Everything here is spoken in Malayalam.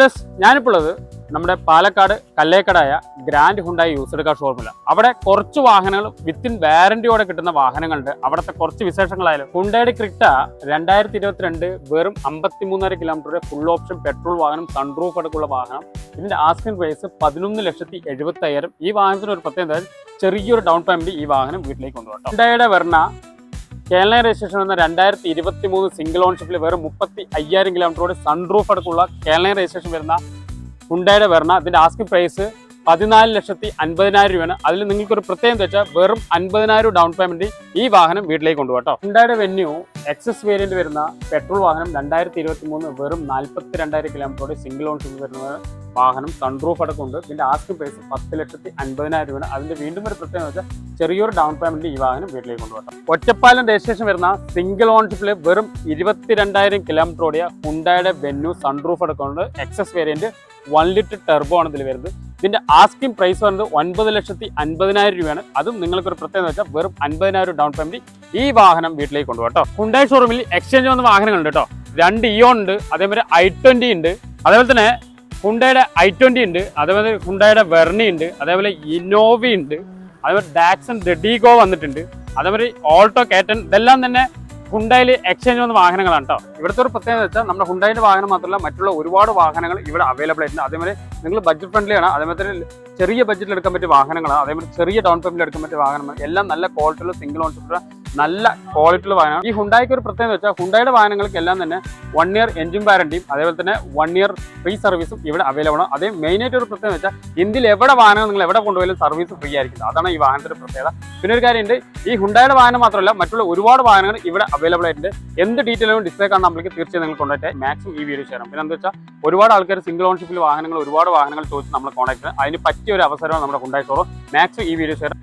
പ്ലസ് ഞാനിപ്പോൾ ഉള്ളത് നമ്മുടെ പാലക്കാട് കല്ലേക്കടായ ഗ്രാൻഡ് ഹുണ്ടായി യൂസ്ഡ് കാർ ഷോറൂമില്ല. അവിടെ കുറച്ച് വാഹനങ്ങൾ വിത്തിൻ വാറന്റിയോടെ കിട്ടുന്ന വാഹനങ്ങളുണ്ട്. അവിടുത്തെ കുറച്ച് വിശേഷങ്ങളായാലും ഹുണ്ടായുടെ ക്രിറ്റ 2022 വെറും 53.5 കിലോമീറ്റർ ഫുൾ ഓപ്ഷൻ പെട്രോൾ വാഹനം, സൺറൂഫ് അടക്കമുള്ള വാഹനം. ഇതിന്റെ ആസ്കിംഗ് പ്രൈസ് 11,70,000. ഈ വാഹനത്തിന് ഒരു പ്രത്യേകത, ചെറിയൊരു ഡൗൺ പേയ്മെന്റ് ഈ വാഹനം വീട്ടിലേക്ക് കൊണ്ടുപോകണം. ഹുണ്ടായുടെ വെർണ കേരള രജിസ്ട്രേഷൻ വന്ന 2023 സിംഗിൾ ഓൺഷിപ്പിൽ വെറും 35,000 കിലോമീറ്ററോട് സൺറൂഫ് അടക്കമുള്ള കേരള രജിസ്ട്രേഷൻ വരുന്ന ഹുണ്ടായുടെ വെർണ. ഇതിന്റെ ആസ്കിംഗ് പ്രൈസ് 14,50,000 രൂപയാണ്. അതിൽ നിങ്ങൾക്കൊരു പ്രത്യേകം വെച്ചാൽ വെറും 50,000 ഡൗൺ പേയ്മെന്റ് ഈ വാഹനം വീട്ടിലേക്ക് കൊണ്ടുപോകട്ടോ. ഹുണ്ടായുടെ വെന്യൂ എക്സസ് വേരിയന്റ് വരുന്ന പെട്രോൾ വാഹനം 2023 വെറും 42,000 കിലോമീറ്ററോട് സിംഗിൾ ഓൺഷിപ്പ് വരുന്ന വാഹനം, സൺറൂഫ് അടക്കമുണ്ട്. ഇതിന്റെ ആസ്കിംഗ് പ്രൈസ് 10,50,000 രൂപയാണ്. അതിന്റെ വീണ്ടും ഒരു പ്രത്യേകത വെച്ചാൽ ചെറിയൊരു ഡൗൺ പേയ്മെന്റ് ഈ വാഹനം വീട്ടിലേക്ക് കൊണ്ടുപോകണം. ഒറ്റപ്പാലം രജിസ്ട്രേഷൻ വരുന്ന സിംഗിൾ ഓൺഷിപ്പിൽ വെറും 22,000 കിലോമീറ്റർ ഓടിയ ഹുണ്ടായുടെ വെന്യൂ, സൺറൂഫ് അടക്കമുണ്ട്. എക്സസ് വേരിയന്റ് 1 ലിറ്റർ ടെർബോ ആണ് ഇതിൽ വരുന്നത്. ഇതിന്റെ ആസ്കിംഗ് പ്രൈസ് വരുന്നത് 9,50,000 രൂപയാണ്. അതും നിങ്ങൾക്കൊരു പ്രത്യേകത വെച്ചാൽ വെറും 50,000 ഡൗൺ പേയ്മെന്റ് ഈ വാഹനം വീട്ടിലേക്ക് കൊണ്ടുപോകട്ടോ. ഹുണ്ടായി ഷോറൂമിൽ എക്സ്ചേഞ്ച് വന്ന വാഹനങ്ങളുണ്ട് കേട്ടോ. 2 ഇയോൺ ഉണ്ട്, അതേപോലെ i20 ഉണ്ട്, അതേപോലെ തന്നെ ഹുണ്ടായുടെ i20 ഉണ്ട്, അതേപോലെ ഹുണ്ടായുടെ വെർണി ഉണ്ട്, അതേപോലെ ഇന്നോവ ഉണ്ട്, അതേപോലെ ഡാക്സൺ റെഡിഗോ വന്നിട്ടുണ്ട്, അതേപോലെ ഓൾട്ടോ കേറ്റൻ. ഇതെല്ലാം തന്നെ ഹുണ്ടായിൽ എക്സ്ചേഞ്ച് വന്ന വാഹനങ്ങളാണ് കേട്ടോ. ഇവിടുത്തെ ഒരു പ്രത്യേകത വെച്ചാൽ നമ്മുടെ ഹുണ്ടായിന്റെ വാഹനം മാത്രമല്ല മറ്റുള്ള ഒരുപാട് വാഹനങ്ങൾ ഇവിടെ അവൈലബിൾ ആയിട്ടുണ്ട്. അതേപോലെ നിങ്ങൾ ബഡ്ജറ്റ് ഫ്രണ്ട്ലി ആണ്, അതേപോലെ ചെറിയ ബഡ്ജറ്റിൽ എടുക്കാൻ പറ്റിയ വാഹനങ്ങളാണ്, അതേപോലെ ചെറിയ ഡൗൺ പേയ്മെന്റിൽ എടുക്കാൻ പറ്റിയ വാഹനങ്ങൾ എല്ലാം നല്ല ക്വാളിറ്റിയുള്ള സിംഗിൾ ഓൺഷിപ്പുള്ള നല്ല ക്വാളിറ്റിയുള്ള വാഹനമാണ്. ഈ ഹുണ്ടായിക്ക് ഒരു പ്രത്യേകത വെച്ചാൽ ഹുണ്ടായുടെ വാഹനങ്ങൾക്ക് എല്ലാം തന്നെ 1 ഇയർ എഞ്ചിൻ വാറന്റിയും അതേപോലെ തന്നെ 1 ഇയർ ഫ്രീ സർവീസും ഇവിടെ അവൈലബിൾ ആണ്. അതേ മെയിനായിട്ട് ഒരു പ്രത്യേകത വെച്ചാൽ ഇന്ത്യയിൽ എവിടെ വാഹനം നിങ്ങൾ എവിടെ കൊണ്ടുപോയാലും സർവീസ് ഫ്രീ ആയിരിക്കും. അതാണ് ഈ വാഹനത്തിന്റെ പ്രത്യേകത. പിന്നെ ഒരു കാര്യമുണ്ട്, ഈ ഹുണ്ടായുടെ വാഹനം മാത്രമല്ല മറ്റുള്ള ഒരുപാട് വാഹനങ്ങൾ ഇവിടെ അവൈലബിൾ ആയിട്ടുണ്ട്. എന്ത് ഡീറ്റെയിലും ഡിസ്പ്ലേ കാണാൻ നമ്മൾക്ക് തീർച്ചയായും നിങ്ങൾ കോൺടാക്ട് മാക്സിമം ഈ വീഡിയോ ഷെയർ. പിന്നെ എന്താ വെച്ചാൽ ഒരുപാട് ആൾക്കാർ സിംഗിൾ ഓൺഷിപ്പിൽ ഒരുപാട് വാഹനങ്ങൾ ചോദിച്ച് നമ്മൾ കോൺടാക്ട് ചെയ്യുന്നത്. അതിന് പറ്റിയ ഒരു അവസരമാണ് നമ്മുടെ ഹുണ്ടായി ഷോറൂം. മാക്സിമം ഈ വീഡിയോ ഷെയർ.